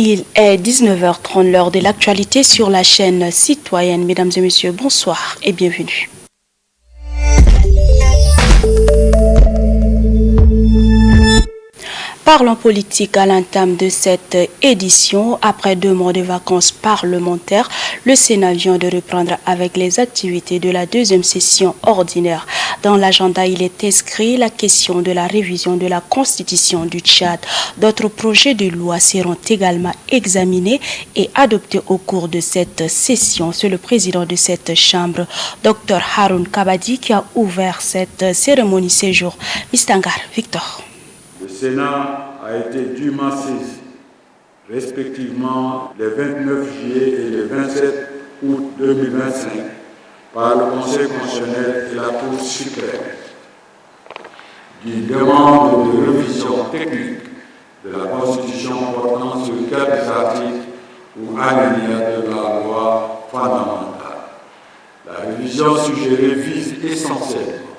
Il est 19h30, l'heure de l'actualité sur la chaîne citoyenne. Mesdames et messieurs, bonsoir et bienvenue. Parlons politique à l'entame de cette édition. Après 2 mois de vacances parlementaires, le Sénat vient de reprendre avec les activités de la 2e session ordinaire. Dans l'agenda, il est inscrit la question de la révision de la Constitution du Tchad. D'autres projets de loi seront également examinés et adoptés au cours de cette session. C'est le président de cette chambre, Dr Haroun Kabadi, qui a ouvert cette cérémonie séjour. Mistangar, Victor. Le Sénat a été dûment saisi, respectivement les 29 juillet et le 27 août 2025, par le Conseil constitutionnel et la Cour suprême, d'une demande de révision technique de la Constitution portant sur 4 articles ou alinéas de la loi fondamentale. La révision suggérée vise essentiellement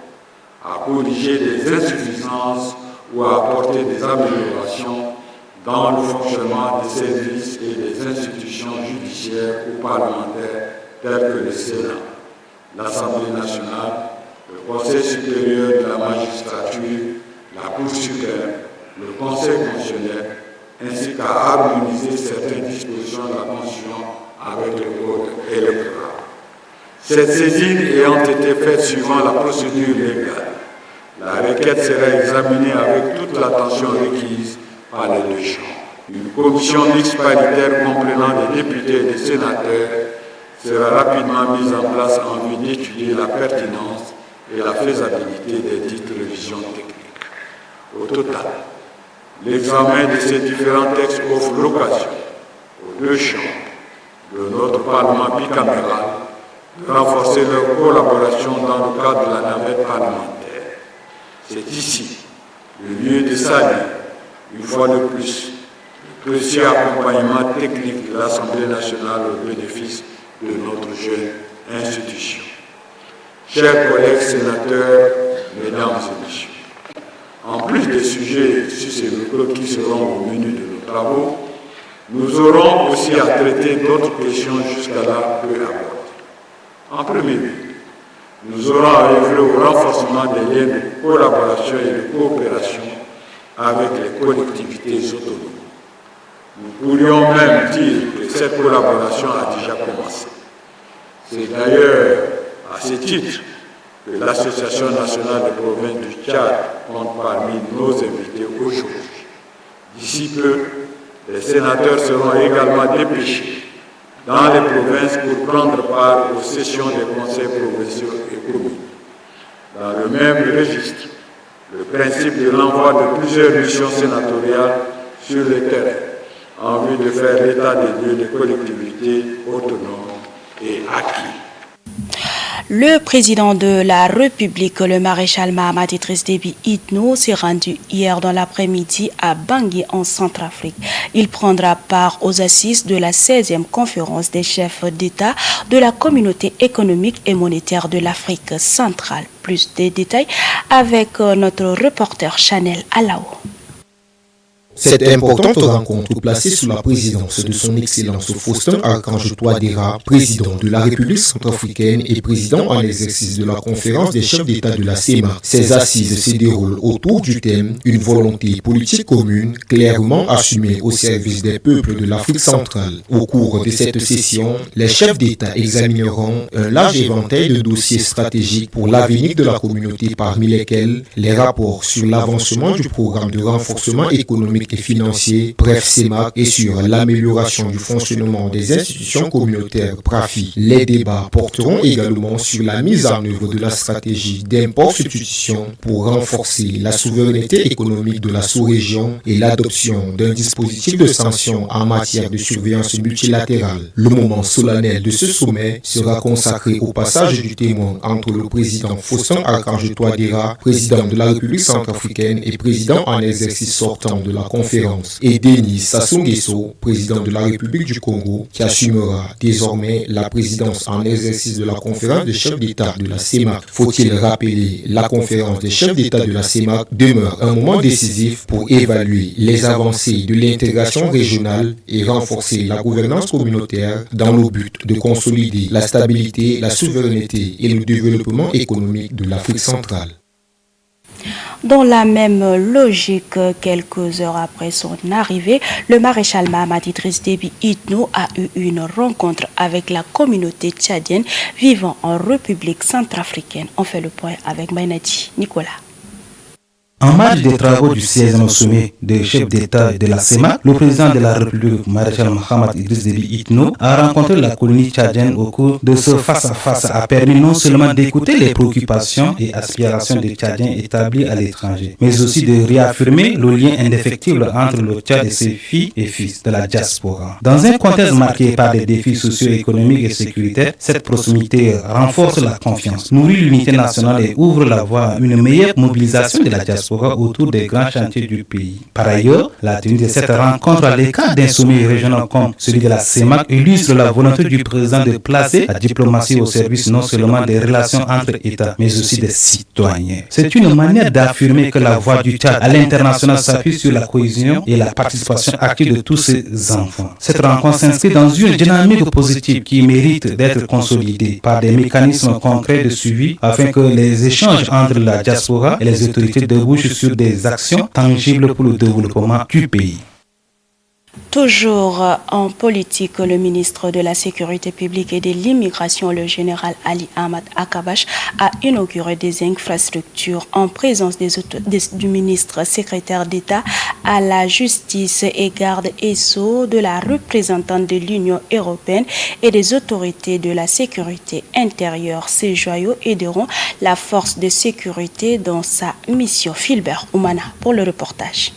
à corriger des insuffisances ou à apporter des améliorations dans le fonctionnement des services et des institutions judiciaires ou parlementaires telles que le Sénat, l'Assemblée nationale, le Conseil supérieur de la magistrature, la Cour suprême, le Conseil constitutionnel, ainsi qu'à harmoniser certaines dispositions de la Constitution avec le Code électoral. Cette saisine ayant été faite suivant la procédure légale, la requête sera examinée avec toute l'attention requise par les 2 chambres. Une commission mixte paritaire comprenant des députés et des sénateurs sera rapidement mise en place en vue d'étudier la pertinence et la faisabilité des dites révisions techniques. Au total, l'examen de ces différents textes offre l'occasion aux 2 chambres de notre Parlement bicaméral de renforcer leur collaboration dans le cadre de la navette parlementaire. C'est ici le lieu de saluer, une fois de plus, le précieux accompagnement technique de l'Assemblée nationale au bénéfice de notre jeune institution. Chers collègues sénateurs, mesdames et messieurs, en plus des sujets sur ces micros qui seront au menu de nos travaux, nous aurons aussi à traiter d'autres questions jusqu'à-là peu abordées. En premier lieu, nous aurons à œuvrer au renforcement des liens de collaboration et de coopération avec les collectivités autonomes. Nous pourrions même dire que cette collaboration a déjà commencé. C'est d'ailleurs à ce titre que l'Association nationale des provinces du Tchad compte parmi nos invités aujourd'hui. D'ici peu, les sénateurs seront également dépêchés dans les provinces pour prendre part aux sessions des conseils provinciaux et communaux. Dans le même registre, le principe de l'envoi de plusieurs missions sénatoriales sur le terrain en vue de faire l'état des lieux des collectivités autonomes et acquis. Le président de la République, le maréchal Mahamat Idriss Déby Itno, s'est rendu hier dans l'après-midi à Bangui en Centrafrique. Il prendra part aux assises de la 16e conférence des chefs d'État de la communauté économique et monétaire de l'Afrique centrale. Plus de détails avec notre reporter Chanel Alao. Cette importante rencontre placée sous la présidence de son Excellence Faustin Archange Touadéra, président de la République centrafricaine et président en exercice de la conférence des chefs d'État de la CEMA. Ces assises se déroulent autour du thème « Une volonté politique commune clairement assumée au service des peuples de l'Afrique centrale ». Au cours de cette session, les chefs d'État examineront un large éventail de dossiers stratégiques pour l'avenir de la communauté, parmi lesquels les rapports sur l'avancement du programme de renforcement économique et financier, bref CEMAC, et sur l'amélioration du fonctionnement des institutions communautaires PRAFI. Les débats porteront également sur la mise en œuvre de la stratégie d'import-substitution pour renforcer la souveraineté économique de la sous-région et l'adoption d'un dispositif de sanctions en matière de surveillance multilatérale. Le moment solennel de ce sommet sera consacré au passage du témoin entre le président Faustin Archange Touadéra, président de la République centrafricaine et président en exercice sortant de la conférence, et Denis Sassou Nguesso, président de la République du Congo, qui assumera désormais la présidence en exercice de la conférence des chefs d'État de la CEMAC. Faut-il rappeler, la conférence des chefs d'État de la CEMAC demeure un moment décisif pour évaluer les avancées de l'intégration régionale et renforcer la gouvernance communautaire dans le but de consolider la stabilité, la souveraineté et le développement économique de l'Afrique centrale. Dans la même logique, quelques heures après son arrivée, le maréchal Mahamat Idriss Déby Itno a eu une rencontre avec la communauté tchadienne vivant en République centrafricaine. On fait le point avec Maïnati Nicolas. En marge des travaux du 16e sommet des chefs d'État de la CEMAC, le président de la République, maréchal Mahamat Idriss Déby Itno, a rencontré la colonie tchadienne au cours de ce face-à-face a permis non seulement d'écouter les préoccupations et aspirations des Tchadiens établis à l'étranger, mais aussi de réaffirmer le lien indéfectible entre le Tchad et ses filles et fils de la diaspora. Dans un contexte marqué par des défis socio-économiques et sécuritaires, cette proximité renforce la confiance, nourrit l'unité nationale et ouvre la voie à une meilleure mobilisation de la diaspora autour des grands chantiers du pays. Par ailleurs, la tenue de cette rencontre à l'écart d'un sommet régional comme celui de la CEMAC illustre la volonté du président de placer la diplomatie au service non seulement des relations entre États, mais aussi des citoyens. C'est une manière d'affirmer que la voix du Tchad à l'international s'appuie sur la cohésion et la participation active de tous ses enfants. Cette rencontre s'inscrit dans une dynamique positive qui mérite d'être consolidée par des mécanismes concrets de suivi afin que les échanges entre la diaspora et les autorités débouchent sur des actions tangibles pour le développement du pays. Toujours en politique, le ministre de la Sécurité publique et de l'Immigration, le général Ali Ahmad Akabash, a inauguré des infrastructures en présence du ministre secrétaire d'État à la Justice et Garde et Sceaux, de la représentante de l'Union européenne et des autorités de la sécurité intérieure. Ces joyaux aideront la force de sécurité dans sa mission. Philbert Oumana pour le reportage.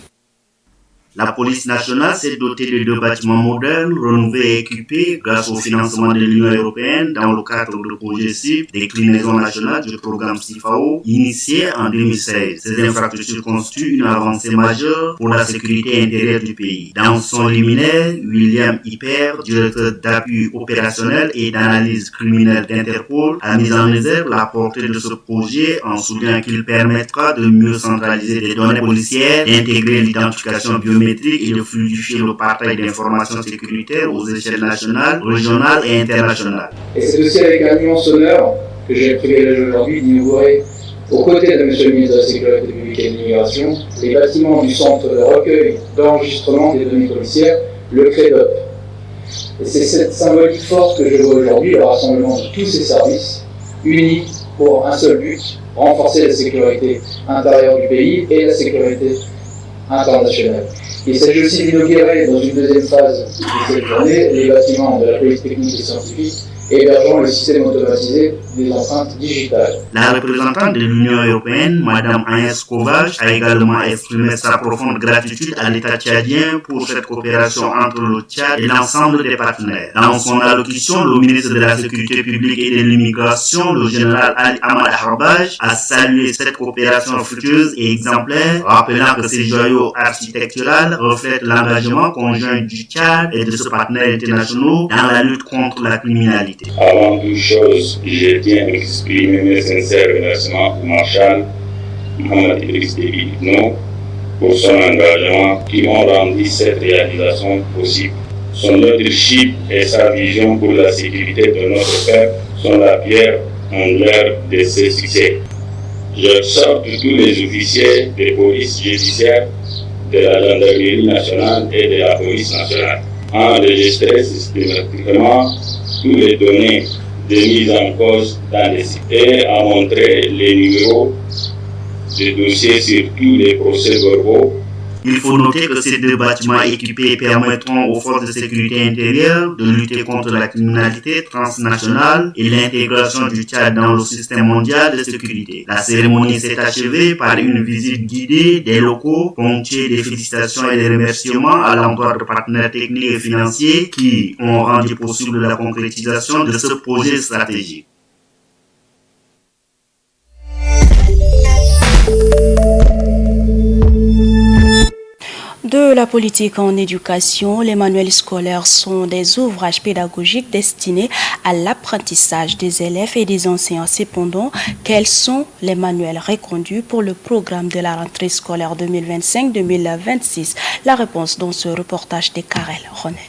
La police nationale s'est dotée de 2 bâtiments modernes, rénovés et équipés grâce au financement de l'Union européenne dans le cadre du projet CIP, déclinaison nationale du programme CIFAO, initié en 2016. Ces infrastructures constituent une avancée majeure pour la sécurité intérieure du pays. Dans son liminaire, William Hyper, directeur d'appui opérationnel et d'analyse criminelle d'Interpol, a mis en réserve la portée de ce projet en soulignant qu'il permettra de mieux centraliser les données policières, d'intégrer l'identification biométrique et de fluidifier le partage d'informations sécuritaires aux échelles nationales, régionales et internationales. Et c'est aussi avec un immense honneur que j'ai le privilège aujourd'hui d'inaugurer, aux côtés de M. le ministre de la Sécurité publique et de l'Immigration, les bâtiments du centre de recueil d'enregistrement des données policières, le CREDOP. Et c'est cette symbolique forte que je vois aujourd'hui, le rassemblement de tous ces services, unis pour un seul but, renforcer la sécurité intérieure du pays et la sécurité internationale. Il s'agit aussi d'inaugurer dans une deuxième phase de cette journée les bâtiments de la police technique et scientifique hébergeant le système automatisé des empreintes digitales. La représentante de l'Union européenne, Mme Agnès Kovacs, a également exprimé sa profonde gratitude à l'État tchadien pour cette coopération entre le Tchad et l'ensemble des partenaires. Dans son allocution, le ministre de la Sécurité publique et de l'Immigration, le général Ali Ahmad Akabash, a salué cette coopération fructueuse et exemplaire, rappelant que ces joyaux architecturaux reflètent l'engagement conjoint du Tchad et de ses partenaires internationaux dans la lutte contre la criminalité. Avant toute chose, je tiens à exprimer mes sincères remerciements au marshal Mahamat Idriss Déby Itno pour son engagement qui ont rendu cette réalisation possible. Son leadership et sa vision pour la sécurité de notre peuple sont la pierre angulaire de ce succès. J'exhorte tous les officiers de police judiciaire, de la gendarmerie nationale et de la police nationale à enregistrer systématiquement toutes les données de mise en cause dans les sites et à montrer les numéros de dossiers sur tous les procès-verbaux. Il faut noter que ces 2 bâtiments équipés permettront aux forces de sécurité intérieure de lutter contre la criminalité transnationale et l'intégration du Tchad dans le système mondial de sécurité. La cérémonie s'est achevée par une visite guidée des locaux, ponctuée des félicitations et des remerciements à l'endroit de partenaires techniques et financiers qui ont rendu possible la concrétisation de ce projet stratégique. De la politique en éducation, les manuels scolaires sont des ouvrages pédagogiques destinés à l'apprentissage des élèves et des enseignants. Cependant, quels sont les manuels reconduits pour le programme de la rentrée scolaire 2025-2026? La réponse dans ce reportage de Karel Ronel.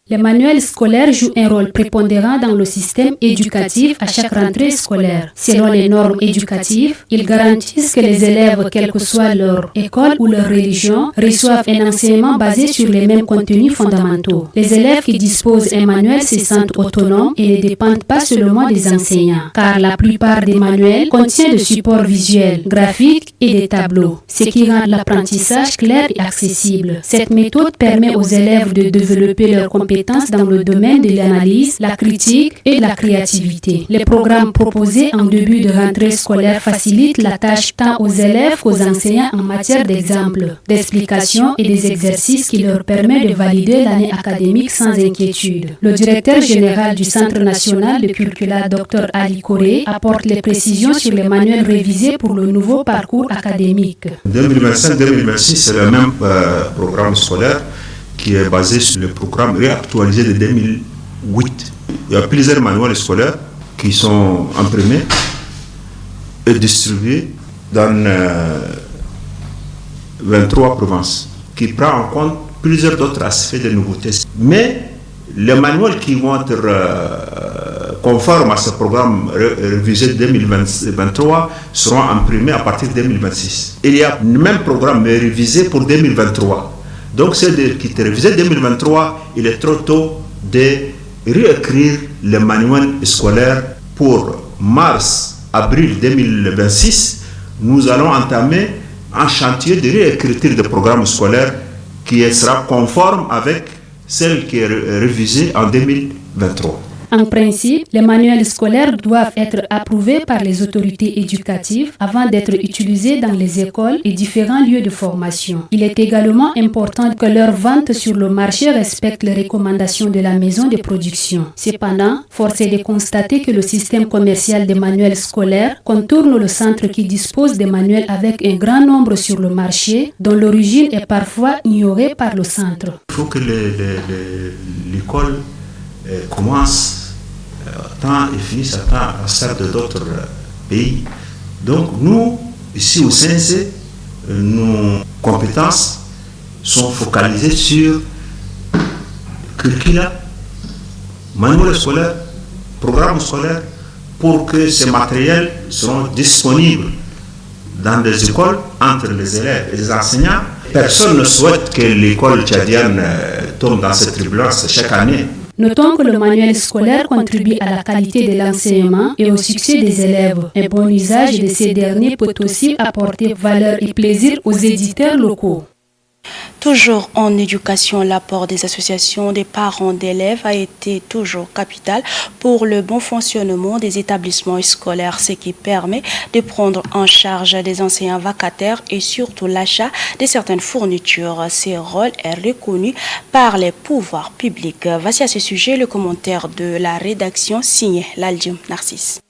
Les manuels scolaires jouent un rôle prépondérant dans le système éducatif à chaque rentrée scolaire. Selon les normes éducatives, ils garantissent que les élèves, quelle que soit leur école ou leur religion, reçoivent un enseignement basé sur les mêmes contenus fondamentaux. Les élèves qui disposent d'un manuel se sentent autonomes et ne dépendent pas seulement des enseignants, car la plupart des manuels contiennent des supports visuels, graphiques et des tableaux, ce qui rend l'apprentissage clair et accessible. Cette méthode permet aux élèves de développer leurs compétences dans le domaine de l'analyse, la critique et de la créativité. Les programmes proposés en début de rentrée scolaire facilitent la tâche tant aux élèves qu'aux enseignants en matière d'exemples, d'explications et des exercices qui leur permettent de valider l'année académique sans inquiétude. Le directeur général du Centre national de curricula, Dr Ali Koré, apporte les précisions sur les manuels révisés pour le nouveau parcours académique. 2025-2026, c'est le même programme scolaire qui est basé sur le programme réactualisé de 2008. Il y a plusieurs manuels scolaires qui sont imprimés et distribués dans 23 provinces, qui prend en compte plusieurs autres aspects de nouveautés. Mais les manuels qui vont être conformes à ce programme révisé 2023 seront imprimés à partir de 2026. Il y a le même programme mais révisé pour 2023. Donc, c'est qui est révisé 2023, il est trop tôt de réécrire le manuel scolaire pour mars-avril 2026. Nous allons entamer un chantier de réécriture de programme scolaire qui sera conforme avec celle qui est révisée en 2023. En principe, les manuels scolaires doivent être approuvés par les autorités éducatives avant d'être utilisés dans les écoles et différents lieux de formation. Il est également important que leur vente sur le marché respecte les recommandations de la maison de production. Cependant, force est de constater que le système commercial des manuels scolaires contourne le centre qui dispose des manuels avec un grand nombre sur le marché, dont l'origine est parfois ignorée par le centre. Il faut que l'école commence tant et finisse à temps à faire de d'autres pays. Donc nous, ici au CNC, nos compétences sont focalisées sur curricula, manuel scolaire, programme scolaire, pour que ces matériels seront disponibles dans les écoles entre les élèves et les enseignants. Personne ne souhaite que l'école tchadienne tombe dans cette turbulence chaque année. Notons que le manuel scolaire contribue à la qualité de l'enseignement et au succès des élèves. Un bon usage de ces derniers peut aussi apporter valeur et plaisir aux éditeurs locaux. Toujours en éducation, l'apport des associations des parents d'élèves a été toujours capital pour le bon fonctionnement des établissements scolaires, ce qui permet de prendre en charge des enseignants vacataires et surtout l'achat de certaines fournitures. Ce rôle est reconnu par les pouvoirs publics. Voici à ce sujet le commentaire de la rédaction signé Laldium Narcisse.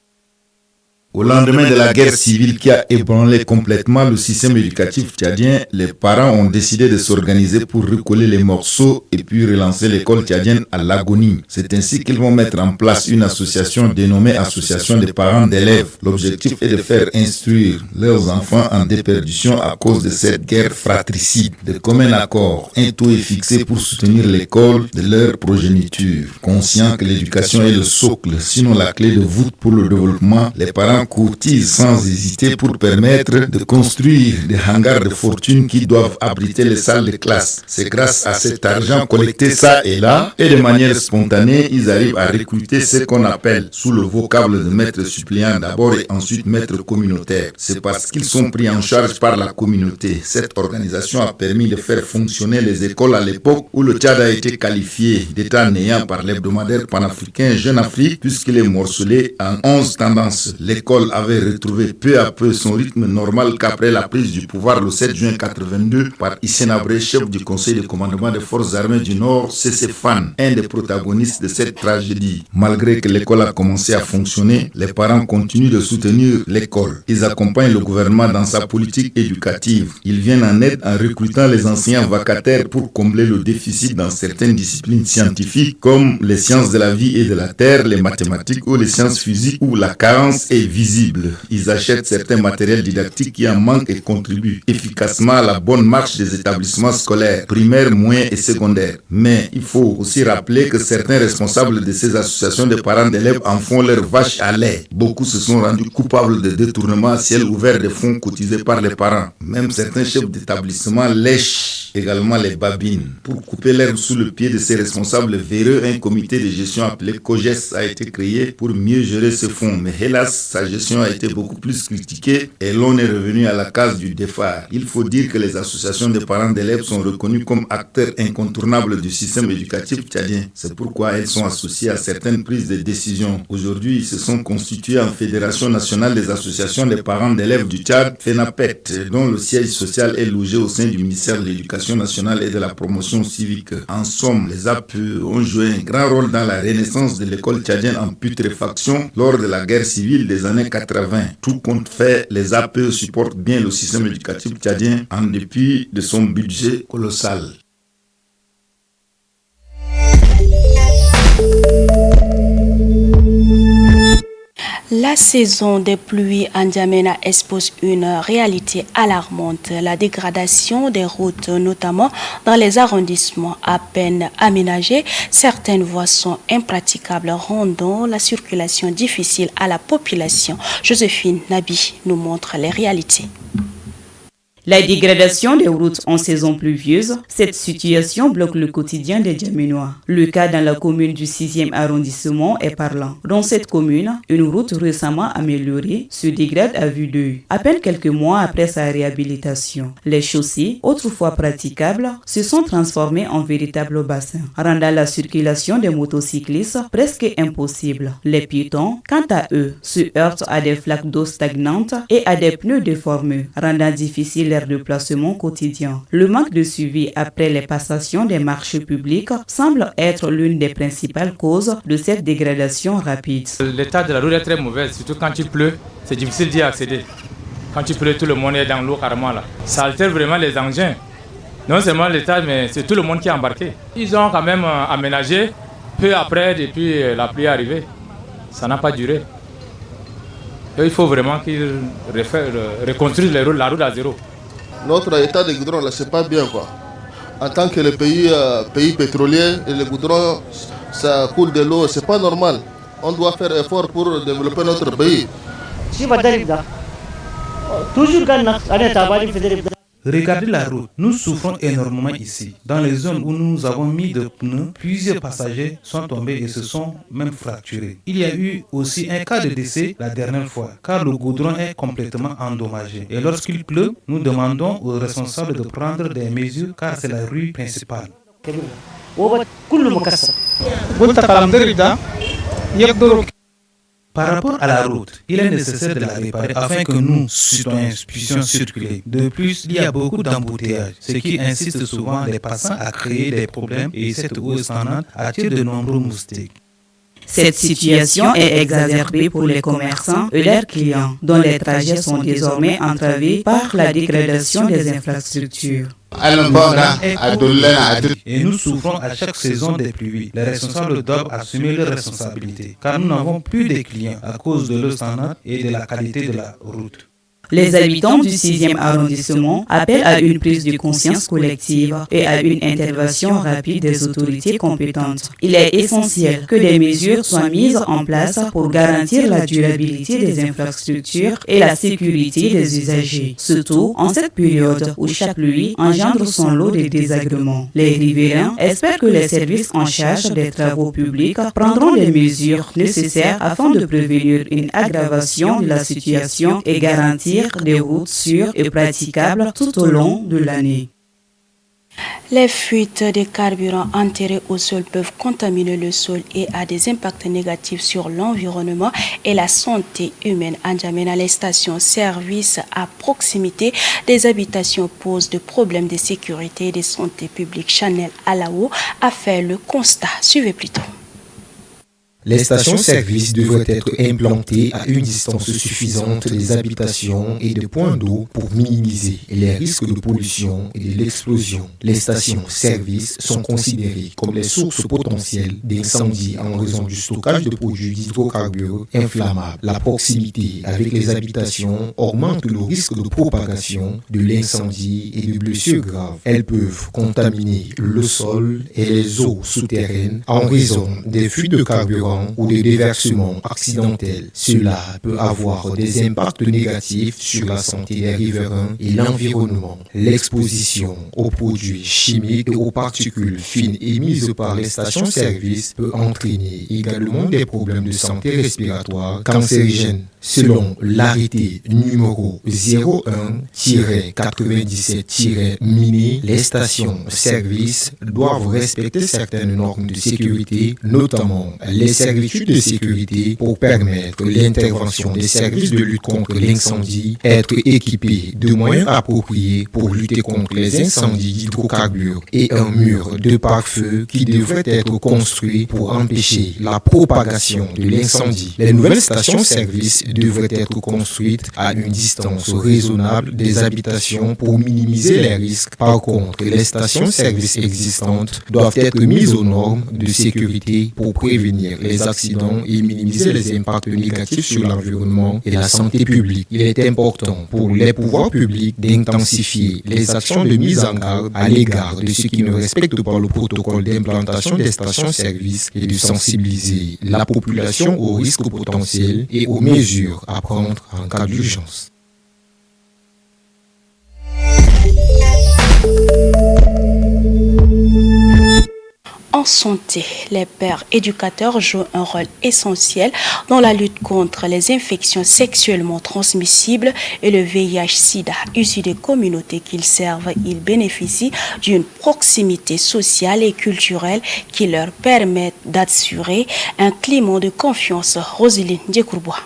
Au lendemain de la guerre civile qui a ébranlé complètement le système éducatif tchadien, les parents ont décidé de s'organiser pour recoller les morceaux et puis relancer l'école tchadienne à l'agonie. C'est ainsi qu'ils vont mettre en place une association dénommée Association des parents d'élèves. L'objectif est de faire instruire leurs enfants en déperdition à cause de cette guerre fratricide. De commun accord, un taux est fixé pour soutenir l'école de leur progéniture. Conscient que l'éducation est le socle, sinon la clé de voûte pour le développement, les parents courtisent sans hésiter pour permettre de construire des hangars de fortune qui doivent abriter les salles de classe. C'est grâce à cet argent collecté ça et là, et de manière spontanée, ils arrivent à recruter ce qu'on appelle, sous le vocable de maître suppléant d'abord et ensuite maître communautaire. C'est parce qu'ils sont pris en charge par la communauté. Cette organisation a permis de faire fonctionner les écoles à l'époque où le Tchad a été qualifié d'état néant par l'hebdomadaire panafricain Jeune Afrique, puisqu'il est morcelé en 11 tendances. L'école l'école avait retrouvé peu à peu son rythme normal qu'après la prise du pouvoir le 7 juin 82 par Hissène Habré, chef du conseil de commandement des forces armées du Nord, C.C. Fan, un des protagonistes de cette tragédie. Malgré que l'école a commencé à fonctionner, les parents continuent de soutenir l'école. Ils accompagnent le gouvernement dans sa politique éducative. Ils viennent en aide en recrutant les enseignants vacataires pour combler le déficit dans certaines disciplines scientifiques comme les sciences de la vie et de la terre, les mathématiques ou les sciences physiques où la carence est visible. Ils achètent certains matériels didactiques qui en manquent et contribuent efficacement à la bonne marche des établissements scolaires, primaires, moyens et secondaires. Mais il faut aussi rappeler que certains responsables de ces associations de parents d'élèves en font leur vache à lait. Beaucoup se sont rendus coupables de détournement à ciel ouvert des fonds cotisés par les parents. Même certains chefs d'établissement lèchent également les babines. Pour couper l'herbe sous le pied de ces responsables véreux, un comité de gestion appelé COGES a été créé pour mieux gérer ces fonds. Mais hélas, sa gestion a été beaucoup plus critiquée et l'on est revenu à la case du départ. Il faut dire que les associations de parents d'élèves sont reconnues comme acteurs incontournables du système éducatif tchadien. C'est pourquoi elles sont associées à certaines prises de décision. Aujourd'hui, ils se sont constitués en Fédération nationale des associations des parents d'élèves du Tchad, FENAPET, dont le siège social est logé au sein du ministère de l'Éducation nationale et de la promotion civique. En somme, les APE ont joué un grand rôle dans la renaissance de l'école tchadienne en putréfaction lors de la guerre civile des années 80. Tout compte fait, les APE supportent bien le système éducatif tchadien en dépit de son budget colossal. La saison des pluies en N'Djamena expose une réalité alarmante. La dégradation des routes, notamment dans les arrondissements à peine aménagés, certaines voies sont impraticables, rendant la circulation difficile à la population. Joséphine Nabi nous montre les réalités. La dégradation des routes en saison pluvieuse, cette situation bloque le quotidien des Djamenois. Le cas dans la commune du 6e arrondissement est parlant. Dans cette commune, une route récemment améliorée se dégrade à vue d'œil. À peine quelques mois après sa réhabilitation, les chaussées, autrefois praticables, se sont transformées en véritables bassins, rendant la circulation des motocyclistes presque impossible. Les piétons, quant à eux, se heurtent à des flaques d'eau stagnantes et à des pneus déformés, rendant difficile de placement quotidien. Le manque de suivi après les passations des marchés publics semble être l'une des principales causes de cette dégradation rapide. L'état de la route est très mauvais, surtout quand il pleut, c'est difficile d'y accéder. Quand il pleut, tout le monde est dans l'eau carrément là. Ça altère vraiment les engins. Non seulement l'état, mais c'est tout le monde qui est embarqué. Ils ont quand même aménagé peu après, depuis la pluie est arrivée. Ça n'a pas duré. Et il faut vraiment qu'ils reconstruisent la route à zéro. Notre état de goudron là, c'est pas bien quoi. En tant que le pays pétrolier, et le goudron, ça coule de l'eau, c'est pas normal. On doit faire effort pour développer notre pays. Regardez la route, nous souffrons énormément ici. Dans les zones où nous avons mis de pneus, plusieurs passagers sont tombés et se sont même fracturés. Il y a eu aussi un cas de décès la dernière fois, car le goudron est complètement endommagé. Et lorsqu'il pleut, nous demandons aux responsables de prendre des mesures car c'est la rue principale. Par rapport à la route, il est nécessaire de la réparer afin que nous, citoyens, puissions circuler. De plus, il y a beaucoup d'embouteillages, ce qui incite souvent les passants à créer des problèmes et cette eau stagnante attire de nombreux moustiques. Cette situation est exacerbée pour les commerçants et leurs clients, dont les trajets sont désormais entravés par la dégradation des infrastructures. Et nous souffrons à chaque saison des pluies. Les responsables doivent assumer leurs responsabilités, car nous n'avons plus de clients à cause de l'eau stagnante et de la qualité de la route. Les habitants du 6e arrondissement appellent à une prise de conscience collective et à une intervention rapide des autorités compétentes. Il est essentiel que des mesures soient mises en place pour garantir la durabilité des infrastructures et la sécurité des usagers, surtout en cette période où chaque pluie engendre son lot de désagréments. Les riverains espèrent que les services en charge des travaux publics prendront les mesures nécessaires afin de prévenir une aggravation de la situation et garantir des routes sûres et praticables tout au long de l'année. Les fuites de carburant enterrés au sol peuvent contaminer le sol et a des impacts négatifs sur l'environnement et la santé humaine. N'Djamena, les stations-service à proximité des habitations posent des problèmes de sécurité et de santé publique. Chanel Alao a fait le constat. Suivez plutôt. Les stations-service devraient être implantées à une distance suffisante des habitations et des points d'eau pour minimiser les risques de pollution et de l'explosion. Les stations-service sont considérées comme les sources potentielles d'incendie en raison du stockage de produits d'hydrocarbures inflammables. La proximité avec les habitations augmente le risque de propagation de l'incendie et de blessures graves. Elles peuvent contaminer le sol et les eaux souterraines en raison des fuites de carburant ou des déversements accidentels. Cela peut avoir des impacts négatifs sur la santé des riverains et l'environnement. L'exposition aux produits chimiques et aux particules fines émises par les stations-service peut entraîner également des problèmes de santé respiratoire cancérigènes. Selon l'arrêté numéro 01-97-MINE, les stations-service doivent respecter certaines normes de sécurité, notamment les servitudes de sécurité pour permettre l'intervention des services de lutte contre l'incendie, être équipés de moyens appropriés pour lutter contre les incendies d'hydrocarbures et un mur de pare-feu qui devrait être construit pour empêcher la propagation de l'incendie. Les nouvelles stations-service devraient être construites à une distance raisonnable des habitations pour minimiser les risques. Par contre, les stations-service existantes doivent être mises aux normes de sécurité pour prévenir les accidents et minimiser les impacts négatifs sur l'environnement et la santé publique. Il est important pour les pouvoirs publics d'intensifier les actions de mise en garde à l'égard de ceux qui ne respectent pas le protocole d'implantation des stations-service et de sensibiliser la population aux risques potentiels et aux mesures à prendre en cas d'urgence. En santé, les pères éducateurs jouent un rôle essentiel dans la lutte contre les infections sexuellement transmissibles et le VIH-Sida. Issus des communautés qu'ils servent, ils bénéficient d'une proximité sociale et culturelle qui leur permet d'assurer un climat de confiance. Roselyne Diekourbois.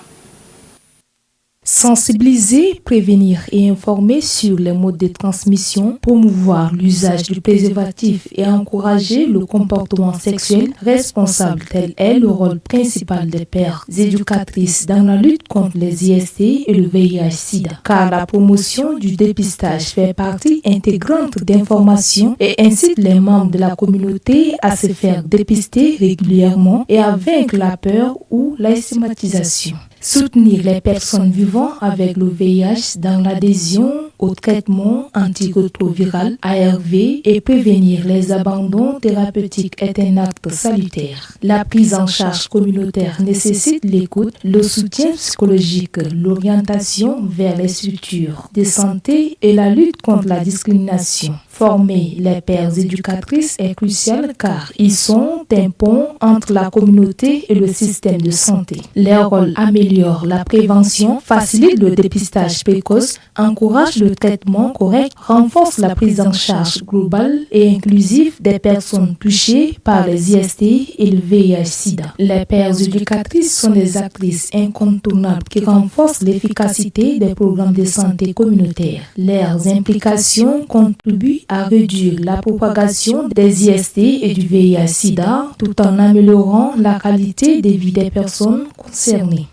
Sensibiliser, prévenir et informer sur les modes de transmission, promouvoir l'usage du préservatif et encourager le comportement sexuel responsable, tel est le rôle principal des pères éducatrices dans la lutte contre les IST et le VIH-Sida. Car la promotion du dépistage fait partie intégrante d'informations et incite les membres de la communauté à se faire dépister régulièrement et à vaincre la peur ou la stigmatisation. Soutenir les personnes vivant avec le VIH dans l'adhésion au traitement antirétroviral ARV et prévenir les abandons thérapeutiques est un acte salutaire. La prise en charge communautaire nécessite l'écoute, le soutien psychologique, l'orientation vers les structures de santé et la lutte contre la discrimination. Former les pères éducatrices est crucial car ils sont un pont entre la communauté et le système de santé. Leur rôle améliore la prévention, facilite le dépistage précoce, encourage le traitement correct, renforce la prise en charge globale et inclusive des personnes touchées par les IST et le VIH-Sida. Les pères éducatrices sont des actrices incontournables qui renforcent l'efficacité des programmes de santé communautaire. Leurs implications contribuent à réduire la propagation des IST et du VIH-Sida tout en améliorant la qualité de vie des personnes concernées.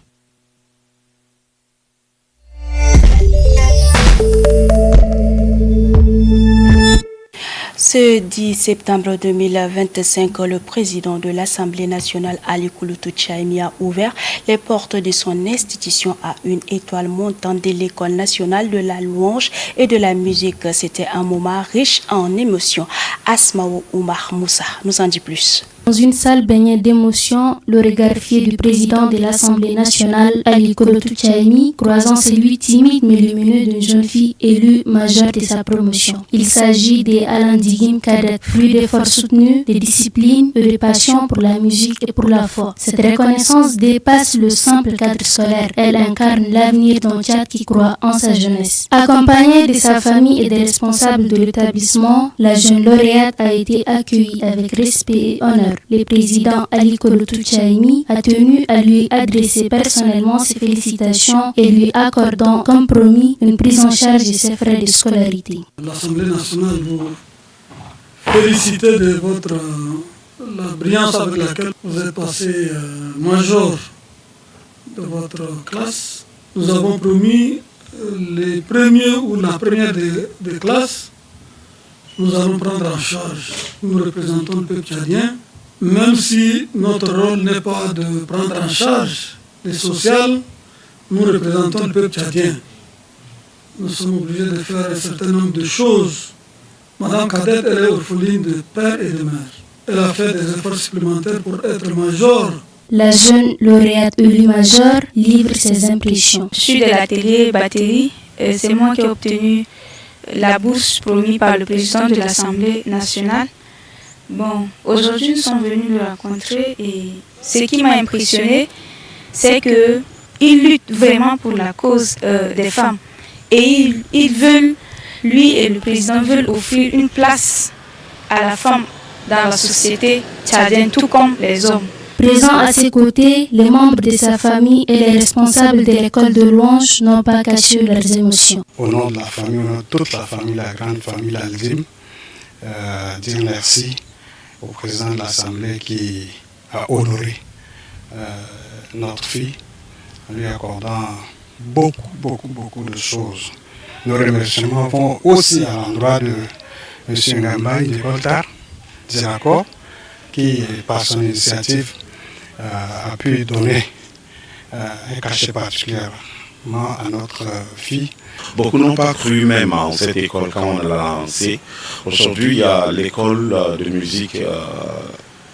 Ce 10 septembre 2025, le président de l'Assemblée nationale, Ali Kouloutou Tchaimi, a ouvert les portes de son institution à une étoile montante de l'École nationale de la louange et de la musique. C'était un moment riche en émotions. Asmaou Oumar Moussa nous en dit plus. Dans une salle baignée d'émotions, le regard fier du président de l'Assemblée nationale, Ali Kolotou Tchaimi, croisant celui timide mais lumineux d'une jeune fille élue majeure de sa promotion. Il s'agit d'Alain Digim Kadet, fruit d'efforts soutenus, de discipline et de passion pour la musique et pour la foi. Cette reconnaissance dépasse le simple cadre scolaire. Elle incarne l'avenir d'un Tchad qui croit en sa jeunesse. Accompagnée de sa famille et des responsables de l'établissement, la jeune lauréate a été accueillie avec respect et honneur. Le président Ali Kolotou Tchaimi a tenu à lui adresser personnellement ses félicitations et lui accordant comme promis une prise en charge de ses frais de scolarité. L'Assemblée nationale vous félicite de la brillance avec laquelle vous êtes passé major de votre classe. Nous avons promis les premiers ou la première des classes, nous allons prendre en charge. Nous représentons le peuple tchadien. Même si notre rôle n'est pas de prendre en charge les sociales, nous représentons le peuple tchadien. Nous sommes obligés de faire un certain nombre de choses. Madame Kadette, elle est orpheline de père et de mère. Elle a fait des efforts supplémentaires pour être major. La jeune lauréate élue majeure livre ses impressions. Je suis de l'atelier batterie. C'est moi qui ai obtenu la bourse promise par le président de l'Assemblée nationale. Bon, aujourd'hui nous sommes venus le rencontrer et ce qui m'a impressionné, c'est qu'il lutte vraiment pour la cause des femmes. Et ils veulent, lui et le président veulent offrir une place à la femme dans la société tchadienne, tout comme les hommes. Présents à ses côtés, les membres de sa famille et les responsables de l'école de louange n'ont pas caché leurs émotions. Au nom de la famille, au nom de toute la famille, la grande famille Alzim, dire merci au président de l'Assemblée qui a honoré notre fille en lui accordant beaucoup de choses. Nos remerciements vont aussi à l'endroit de M. Ngamba de Voltaire, Zénacor, qui, par son initiative, a pu donner un cachet particulièrement à notre fille. Beaucoup n'ont pas cru même en cette école quand on l'a lancée. Aujourd'hui, il y a l'école de musique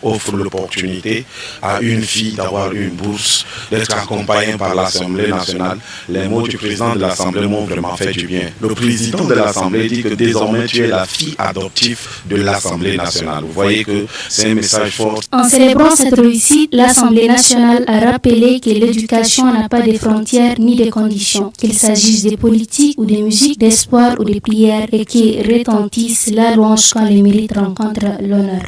offre l'opportunité à une fille d'avoir une bourse, d'être accompagnée par l'Assemblée nationale. Les mots du président de l'Assemblée m'ont vraiment fait du bien. Le président de l'Assemblée dit que désormais tu es la fille adoptive de l'Assemblée nationale. Vous voyez que c'est un message fort. En célébrant cette réussite, l'Assemblée nationale a rappelé que l'éducation n'a pas de frontières ni de conditions, qu'il s'agisse de politique ou de musique, d'espoir ou de prière, et qui retentisse la louange quand le mérite rencontre l'honneur.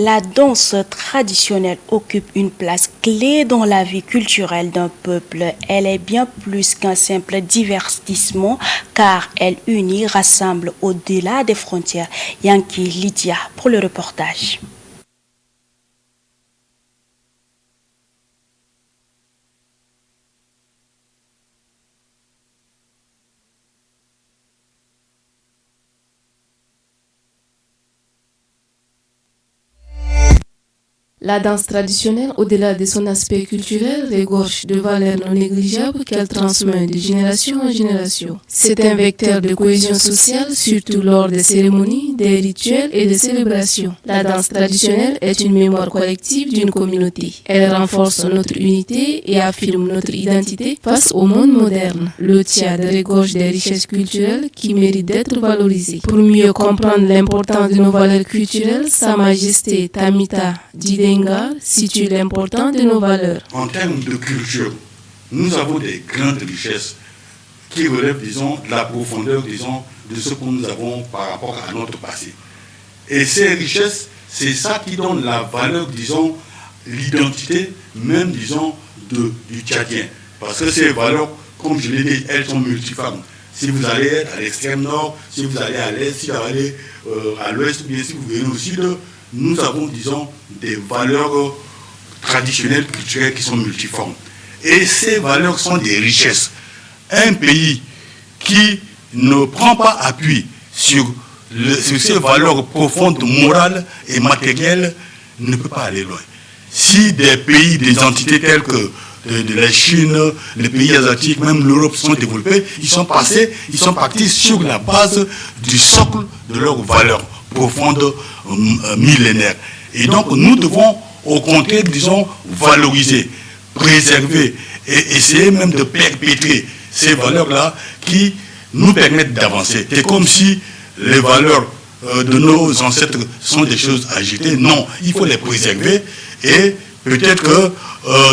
La danse traditionnelle occupe une place clé dans la vie culturelle d'un peuple. Elle est bien plus qu'un simple divertissement car elle unit, rassemble au-delà des frontières. Yankee Lydia pour le reportage. La danse traditionnelle, au-delà de son aspect culturel, regorge de valeurs non négligeables qu'elle transmet de génération en génération. C'est un vecteur de cohésion sociale, surtout lors des cérémonies, des rituels et des célébrations. La danse traditionnelle est une mémoire collective d'une communauté. Elle renforce notre unité et affirme notre identité face au monde moderne. Le Tchad regorge des richesses culturelles qui méritent d'être valorisées. Pour mieux comprendre l'importance de nos valeurs culturelles, Sa Majesté Tamita Didenga situe l'importance de nos valeurs. En termes de culture, nous avons des grandes richesses qui relèvent, disons, de la profondeur, disons, de ce que nous avons par rapport à notre passé. Et ces richesses, c'est ça qui donne la valeur, disons, l'identité même, disons, du Tchadien. Parce que ces valeurs, comme je l'ai dit, elles sont multiformes. Si vous allez à l'extrême nord, si vous allez à l'est, si vous allez à l'ouest, ou bien si vous venez au sud, nous avons, disons, des valeurs traditionnelles, culturelles qui sont multiformes. Et ces valeurs sont des richesses. Un pays qui ne prend pas appui sur ces valeurs profondes, morales et matérielles, ne peut pas aller loin. si des pays, des entités telles que de la Chine, les pays asiatiques, même l'Europe sont développés, ils sont partis sur la base du socle de leurs valeurs profondes millénaires. Et donc nous devons au contraire, disons, valoriser, préserver et essayer même de perpétuer ces valeurs-là qui nous permettent d'avancer. C'est comme si les valeurs de nos ancêtres sont des choses agitées. Non, il faut les préserver et peut-être que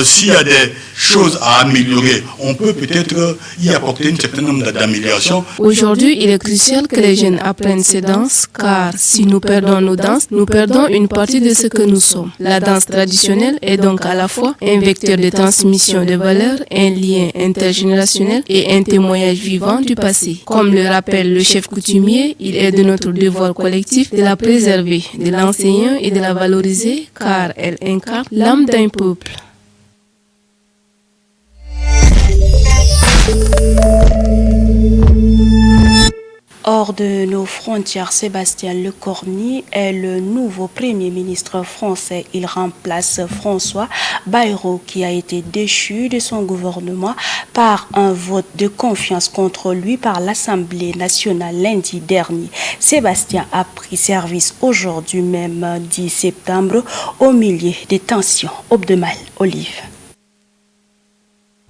s'il y a des choses à améliorer, on peut peut-être y apporter un certain nombre d'améliorations. Aujourd'hui, il est crucial que les jeunes apprennent ces danses, car si nous perdons nos danses, nous perdons une partie de ce que nous sommes. La danse traditionnelle est donc à la fois un vecteur de transmission de valeurs, un lien intergénérationnel et un témoignage vivant du passé. Comme le rappelle le chef coutumier, il est de notre devoir collectif de la préserver, de l'enseigner et de la valoriser, car elle incarne l'âme d'un peuple. Hors de nos frontières, Sébastien Lecornu est le nouveau Premier ministre français. Il remplace François Bayrou qui a été déchu de son gouvernement par un vote de confiance contre lui par l'Assemblée nationale lundi dernier. Sébastien a pris service aujourd'hui même 10 septembre au milieu des tensions. Obdemal Olive.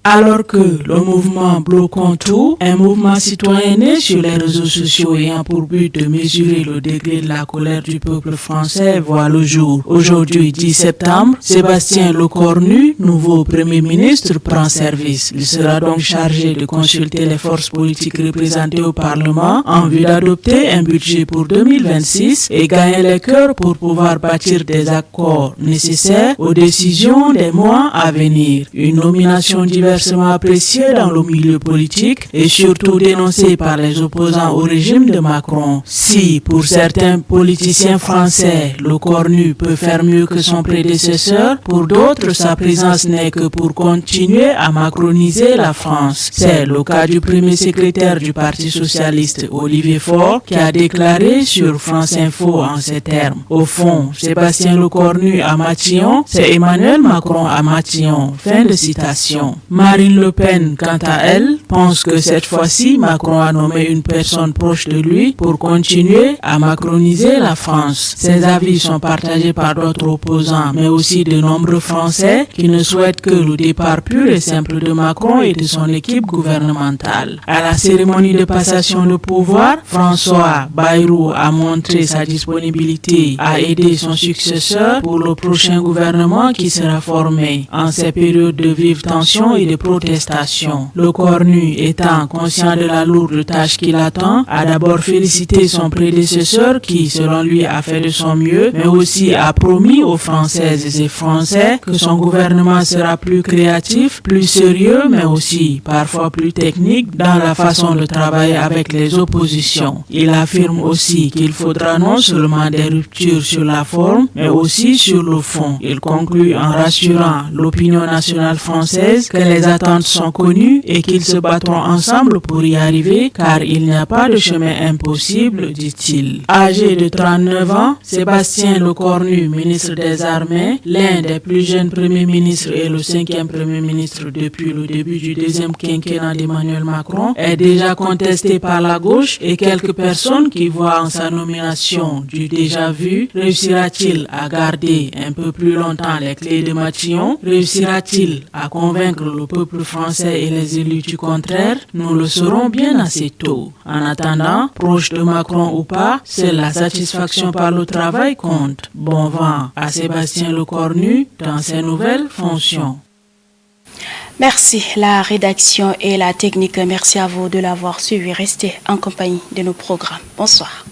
Alors que le mouvement Bloquons tout, un mouvement citoyen né sur les réseaux sociaux ayant pour but de mesurer le degré de la colère du peuple français, voit le jour. Aujourd'hui, 10 septembre, Sébastien Lecornu, nouveau Premier ministre, prend service. Il sera donc chargé de consulter les forces politiques représentées au Parlement en vue d'adopter un budget pour 2026 et gagner les cœurs pour pouvoir bâtir des accords nécessaires aux décisions des mois à venir. Une nomination diverse apprécié dans le milieu politique et surtout dénoncé par les opposants au régime de Macron. Si, pour certains politiciens français, Lecornu peut faire mieux que son prédécesseur, pour d'autres, sa présence n'est que pour continuer à macroniser la France. C'est le cas du premier secrétaire du Parti socialiste, Olivier Faure, qui a déclaré sur France Info en ces termes. Au fond, Sébastien Lecornu à Matignon, c'est Emmanuel Macron à Matignon. Fin de citation. Marine Le Pen, quant à elle, pense que cette fois-ci, Macron a nommé une personne proche de lui pour continuer à macroniser la France. Ces avis sont partagés par d'autres opposants, mais aussi de nombreux Français qui ne souhaitent que le départ pur et simple de Macron et de son équipe gouvernementale. À la cérémonie de passation de pouvoir, François Bayrou a montré sa disponibilité à aider son successeur pour le prochain gouvernement qui sera formé en ces périodes de vive tension et de protestation. Lecornu, étant conscient de la lourde tâche qui l'attend, a d'abord félicité son prédécesseur qui, selon lui, a fait de son mieux, mais aussi a promis aux Françaises et Français que son gouvernement sera plus créatif, plus sérieux, mais aussi parfois plus technique dans la façon de travailler avec les oppositions. Il affirme aussi qu'il faudra non seulement des ruptures sur la forme, mais aussi sur le fond. Il conclut en rassurant l'opinion nationale française que les attentes sont connues et qu'ils se battront ensemble pour y arriver car il n'y a pas de chemin impossible, dit-il. Âgé de 39 ans, Sébastien Lecornu, ministre des Armées, l'un des plus jeunes premiers ministres et le 5e premier ministre depuis le début du deuxième quinquennat d'Emmanuel Macron, est déjà contesté par la gauche et quelques personnes qui voient en sa nomination du déjà vu. Réussira-t-il à garder un peu plus longtemps les clés de Matignon? Réussira-t-il à convaincre le peuple français et les élus du contraire? Nous le saurons bien assez tôt. En attendant, proche de Macron ou pas, seule la satisfaction par le travail compte. Bon vent à Sébastien Lecornu dans ses nouvelles fonctions. Merci la rédaction et la technique. Merci à vous de l'avoir suivi. Restez en compagnie de nos programmes. Bonsoir.